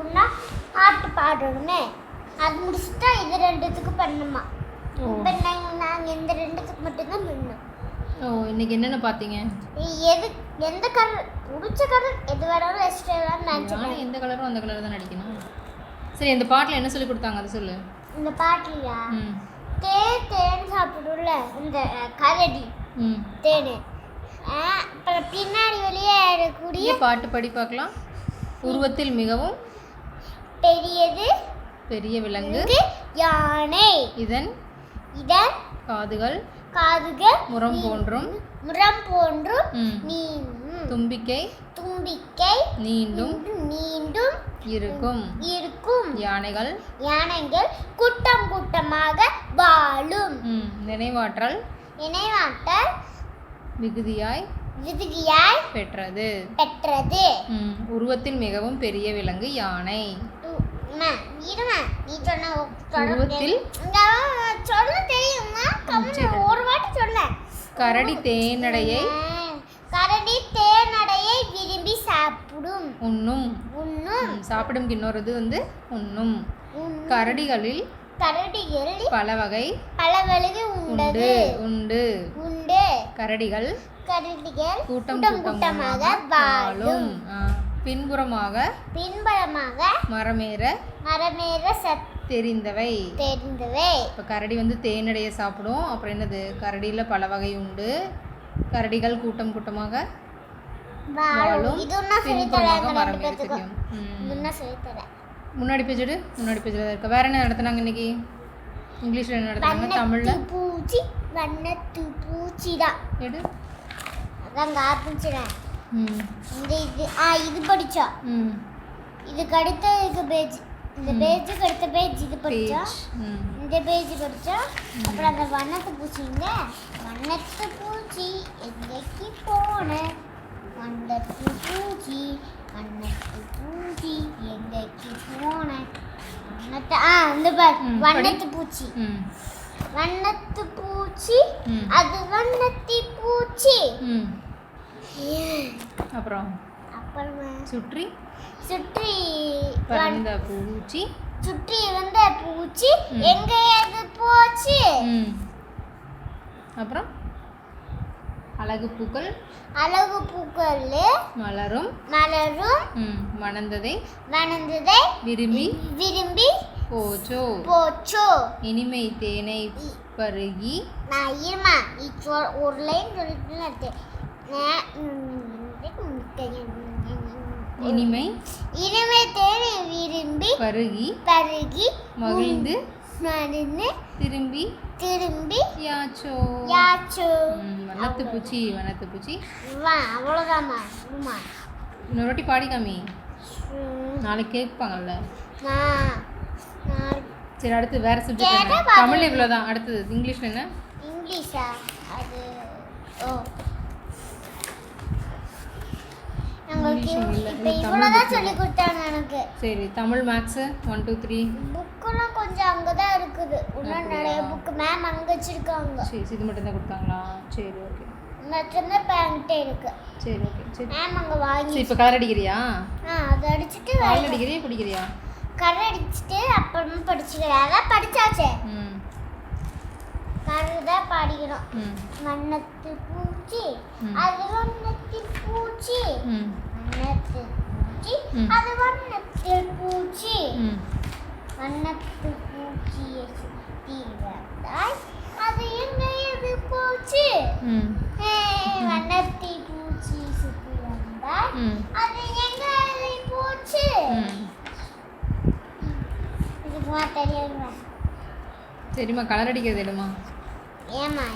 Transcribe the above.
ஒன்றா பாட்டு பாடணுமே. அது முடிச்சுட்டா இது ரெண்டுத்துக்கு பண்ணணுமா. இப்போ நாங்கள் இந்த ரெண்டுத்துக்கு மட்டும்தான் பண்ணோம். இன்னைக்கு என்னென்ன பார்த்தீங்க? எந்த கலர் பிடிச்ச கலர் எது வேணாலும் வச்சுட்டு நினச்சேன். எந்த கலரும் அந்த கலர் தான் நடிக்கணும். சரி, இந்த பாட்டில் என்ன சொல்லி கொடுத்தாங்க அதை சொல்லு. இந்த பாட்டிலையா தேன் சாப்பிடும்ல இந்த கரடி தேன், அப்புறம் பின்னாடி வெளியே இருக்கக்கூடிய பாட்டு படி பார்க்கலாம். உருவத்தில் மிகவும் பெரிய விலங்கு யானை. இதன் காதுகள் முரம் போன்றும் தும்பிக்கை நீண்டும் இருக்கும். யானைகள் கூட்டம் கூட்டமாக வாழும். நினைவாற்றல் மிகுதியாய் பெற்றது. உருவத்தில் மிகவும் பெரிய விலங்கு யானை. உருவத்தில் கரடி தேனடையை விரும்பி சாப்பிடும். உண்ணும். சாப்பிடும் இன்னொரு உண்ணும். கரடிகளில் பல வகை உண்டு. கரடிகள் கூட்டம் கூட்டமாக வாழும். பின்புறமாக மரமேற தெரிந்தவை. இப்போ கரடி தேனடைய சாப்பிடும். அப்புறம் என்னது? கரடியில் பல வகை உண்டு. கரடிகள் கூட்டம் கூட்டமாக வாழும். பின்புறமாக மரமேற தெரியும். முன்னாடி பேஜ் தான் இருக்க. வேற என்ன நடத்துனாங்க இன்னைக்கு? இங்கிலீஷ்ல என்ன நடத்துனாங்க? தமிழ்ல வண்ணத்து பூச்சி தான் எடு. அதான் ஆரம்பிச்சிடேன். இது படிச்சா இதுக்கு அடுத்த பேஜ், இந்த பேஜுக்கு அடுத்த பேஜ் இது படிச்சா, இந்த பேஜ் படிச்சா. அப்புறம் அந்த வண்ணத்து பூச்சி எங்கேக்கு போன வண்ணத்து பூச்சி எங்கேக்கு போன அந்த வண்ணத்து பூச்சி அது வண்ணத்தி பூச்சி. அப்புறம் சுற்றி வந்த பூச்சி எங்க அது போச்சு. அப்புறம் அழகு பூக்கள் மலரும் மணந்ததை விரும்பி போச்சோ. இனிமை தேனை பருகி ஒரு லைன் சொல்லிட்டு இனிமை தேனை விரும்பி பருகி மகிழ்ந்து திரும்பி யாச்சோ. வண்ணத்து பூச்சி அவ்வளோதாம்மா. இன்னொரு வாட்டி பாடி காமி, நாளைக்கு கேட்பாங்கல்ல. சரி, அடுத்து வேற சப்ஜெக்ட். தமிழ் இவ்வளோதான். அடுத்தது இங்கிலீஷ்ல என்ன? இங்கிலீஷா? அது சொல்லி கொடுத்தாங்க எனக்கு. சரி, தமிழ் மேக்ஸ் 1 2 3 புக்கெல்லாம் கொஞ்சம் அங்கதான் இருக்குது. இன்னும் நிறைய புக் மேம் அங்க வச்சிருக்காங்க. சரி, இது மட்டும் தான் கொடுத்தாங்களா? சரி, ஓகே. மற்றந்த பேங்கிட்டே இருக்கு. சரி, ஓகே. சரி, மேம் அங்க வாங்கி. இப்போ கலர் அடிக்கிறியா? அது அடிச்சிட்டு கலர் அடிக்கிறியா பிடிக்கிறியா? கலர் அடிச்சிட்டு அப்புறமா படிச்சுக்கிறேன். அதான் படிச்சாச்சே. கலர் படிக்கணும். வண்ணத்து பூச்சி அது வண்ணத்தில் பூச்சி அது வண்ணத்தில் பூச்சி பூச்சியை சுற்றி வந்தாய் அது எங்கேயது போச்சு. வண்ணத்தி பூச்சி சுற்றி வந்தாய் அது எங்கேயது போச்சு. இதுக்கு தெரியுமா? சரிம்மா, கலர் அடிக்கிறது எடுமா. ஏமா